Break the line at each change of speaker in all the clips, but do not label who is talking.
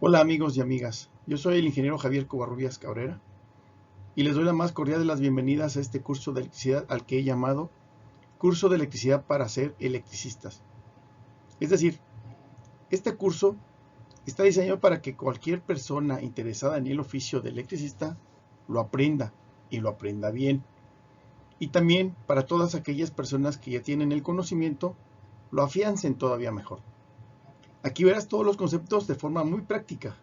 Hola amigos y amigas, yo soy el ingeniero Javier Covarrubias Cabrera y les doy la más cordial de las bienvenidas a este curso de electricidad al que he llamado Curso de Electricidad para ser electricistas. Es decir, este curso está diseñado para que cualquier persona interesada en el oficio de electricista lo aprenda y lo aprenda bien. Y también para todas aquellas personas que ya tienen el conocimiento, lo afiancen todavía mejor. Aquí verás todos los conceptos de forma muy práctica,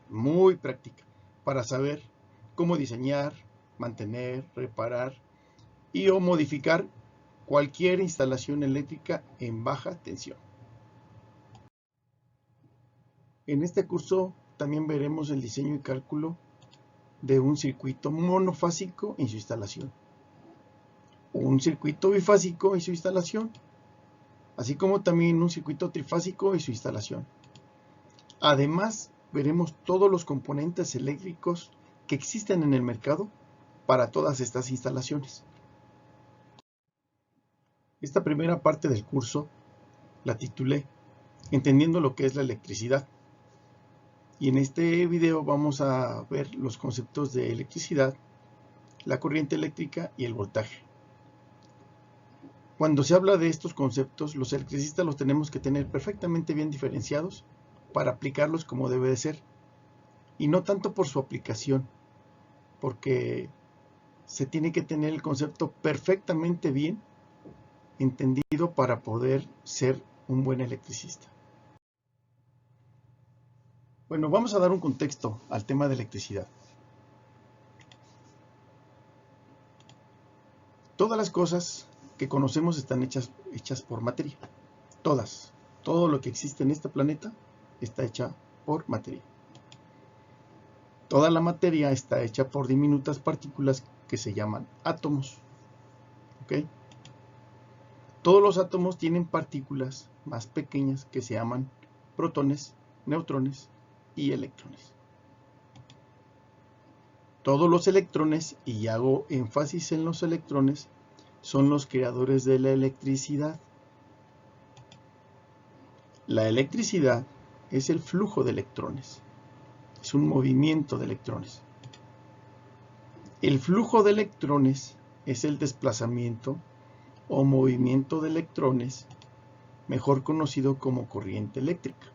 para saber cómo diseñar, mantener, reparar y o modificar cualquier instalación eléctrica en baja tensión. En este curso también veremos el diseño y cálculo de un circuito monofásico en su instalación, un circuito bifásico y su instalación, así como también un circuito trifásico y su instalación. Además, veremos todos los componentes eléctricos que existen en el mercado para todas estas instalaciones. Esta primera parte del curso la titulé Entendiendo lo que es la electricidad. Y en este video vamos a ver los conceptos de electricidad, la corriente eléctrica y el voltaje. Cuando se habla de estos conceptos, los electricistas los tenemos que tener perfectamente bien diferenciados para aplicarlos como debe de ser. Y no tanto por su aplicación, porque se tiene que tener el concepto perfectamente bien entendido para poder ser un buen electricista. Bueno, vamos a dar un contexto al tema de electricidad. Todas las cosas que conocemos están hechas por materia. Todas. Todo lo que existe en este planeta está hecha por materia. Toda la materia está hecha por diminutas partículas que se llaman átomos. ¿Ok? Todos los átomos tienen partículas más pequeñas que se llaman protones, neutrones y electrones. Todos los electrones, y hago énfasis en los electrones, son los creadores de la electricidad. La electricidad es el flujo de electrones, es un movimiento de electrones. El flujo de electrones es el desplazamiento o movimiento de electrones, mejor conocido como corriente eléctrica.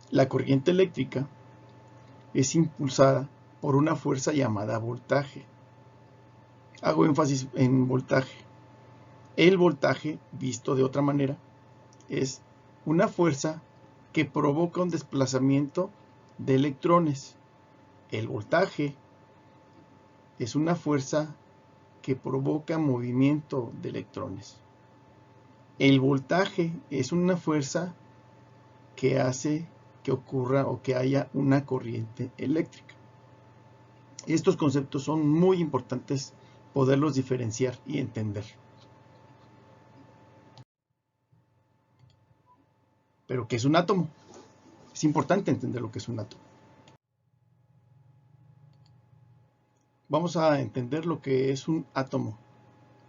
La corriente eléctrica es impulsada por una fuerza llamada voltaje. Hago énfasis en voltaje. El voltaje, visto de otra manera, es una fuerza que provoca un desplazamiento de electrones. El voltaje es una fuerza que provoca movimiento de electrones. El voltaje es una fuerza que hace que ocurra o que haya una corriente eléctrica. Estos conceptos son muy importantes poderlos diferenciar y entender. Pero ¿qué es un átomo? Es importante entender lo que es un átomo. Vamos a entender lo que es un átomo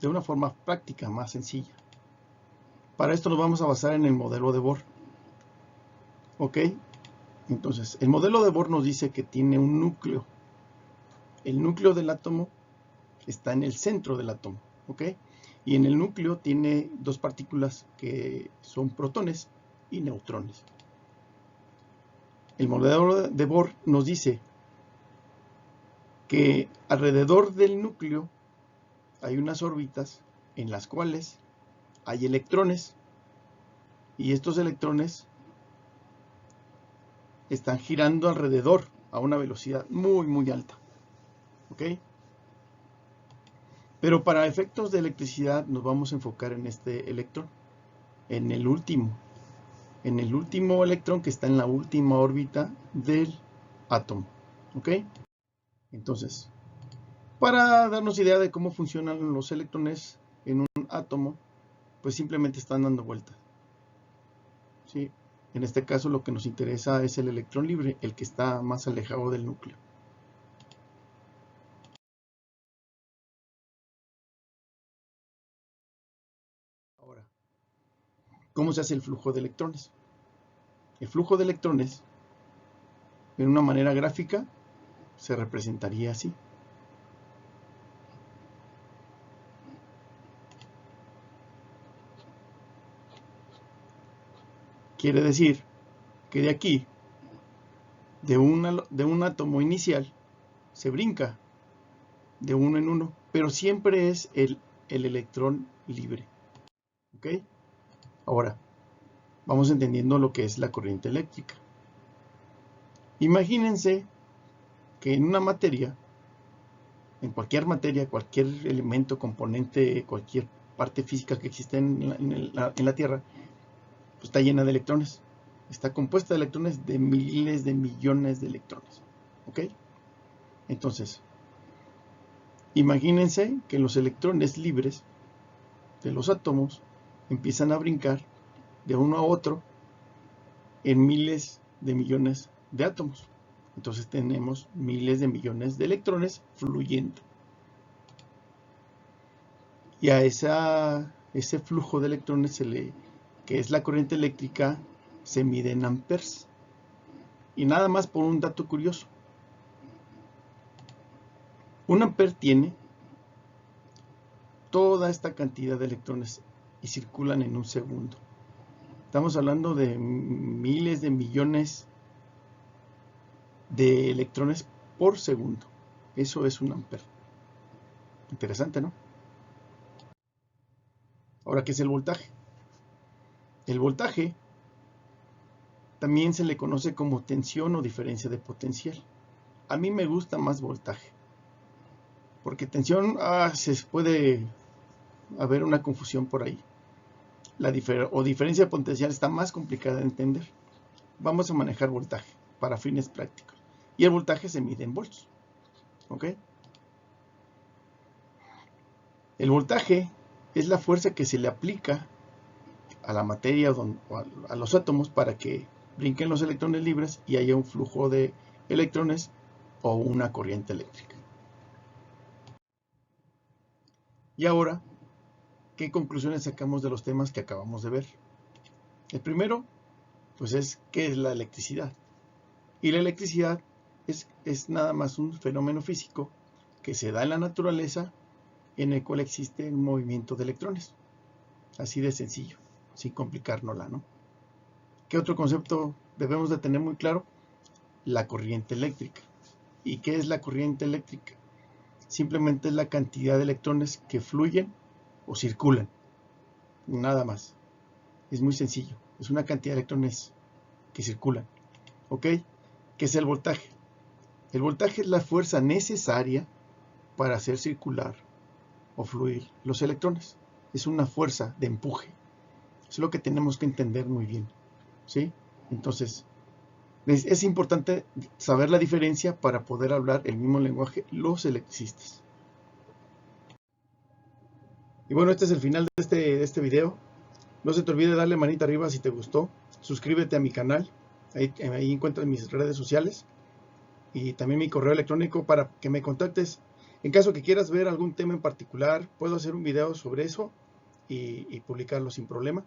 de una forma práctica, más sencilla. Para esto nos vamos a basar en el modelo de Bohr. ¿Ok? Entonces, el modelo de Bohr nos dice que tiene un núcleo. El núcleo del átomo está en el centro del átomo. ¿Ok? Y en el núcleo tiene dos partículas que son protones y neutrones. El modelo de Bohr nos dice que alrededor del núcleo hay unas órbitas en las cuales hay electrones y estos electrones están girando alrededor a una velocidad muy alta. ¿Ok? Pero para efectos de electricidad nos vamos a enfocar en este electrón, en el último electrón que está en la última órbita del átomo. ¿Ok? Entonces, para darnos idea de cómo funcionan los electrones en un átomo, pues simplemente están dando vueltas. ¿Sí? En este caso lo que nos interesa es el electrón libre, el que está más alejado del núcleo. Ahora, ¿Cómo se hace el flujo de electrones? El flujo de electrones, en una manera gráfica, se representaría así. Quiere decir que de aquí, de un átomo inicial, se brinca de uno en uno, pero siempre es el electrón libre. ¿Ok? Ahora, vamos entendiendo lo que es la corriente eléctrica. Imagínense que en una materia, en cualquier materia, cualquier elemento, componente, cualquier parte física que existe en la Tierra, pues está llena de electrones. Está compuesta de electrones, de miles de millones de electrones. ¿Ok? Entonces, imagínense que los electrones libres de los átomos empiezan a brincar de uno a otro en miles de millones de átomos. Entonces tenemos miles de millones de electrones fluyendo. Y a ese flujo de electrones, que es la corriente eléctrica, se mide en amperes. Y nada más por un dato curioso. Un amper tiene toda esta cantidad de electrones y circulan en un segundo. Estamos hablando de miles de millones de electrones por segundo. Eso es un amper. Interesante, ¿no? Ahora, ¿qué es el voltaje? El voltaje también se le conoce como tensión o diferencia de potencial. A mí me gusta más voltaje, porque tensión, se puede haber una confusión por ahí. Diferencia de potencial está más complicada de entender. Vamos a manejar voltaje para fines prácticos. Y el voltaje se mide en volts. ¿Ok? El voltaje es la fuerza que se le aplica a la materia o a los átomos para que brinquen los electrones libres y haya un flujo de electrones o una corriente eléctrica. Y ahora, ¿qué conclusiones sacamos de los temas que acabamos de ver? El primero, pues es ¿qué es la electricidad? Y la electricidad es nada más un fenómeno físico que se da en la naturaleza en el cual existe un movimiento de electrones. Así de sencillo, sin complicárnosla, ¿no? ¿Qué otro concepto debemos de tener muy claro? La corriente eléctrica. ¿Y qué es la corriente eléctrica? Simplemente es la cantidad de electrones que fluyen o circulan. Nada más. Es muy sencillo. Es una cantidad de electrones que circulan. ¿Ok? ¿Qué es el voltaje? El voltaje es la fuerza necesaria para hacer circular o fluir los electrones. Es una fuerza de empuje. Es lo que tenemos que entender muy bien. ¿Sí? Entonces, es importante saber la diferencia para poder hablar el mismo lenguaje los electricistas. Y bueno, este es el final de este video. No se te olvide darle manita arriba si te gustó. Suscríbete a mi canal. Ahí encuentras mis redes sociales. Y también mi correo electrónico para que me contactes. En caso que quieras ver algún tema en particular, puedo hacer un video sobre eso y publicarlo sin problema.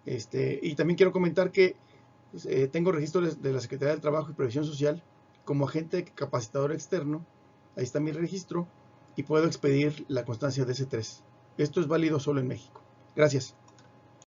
Y también quiero comentar que tengo registros de la Secretaría del Trabajo y Previsión Social como agente capacitador externo. Ahí está mi registro y puedo expedir la constancia de S3. Esto es válido solo en México. Gracias.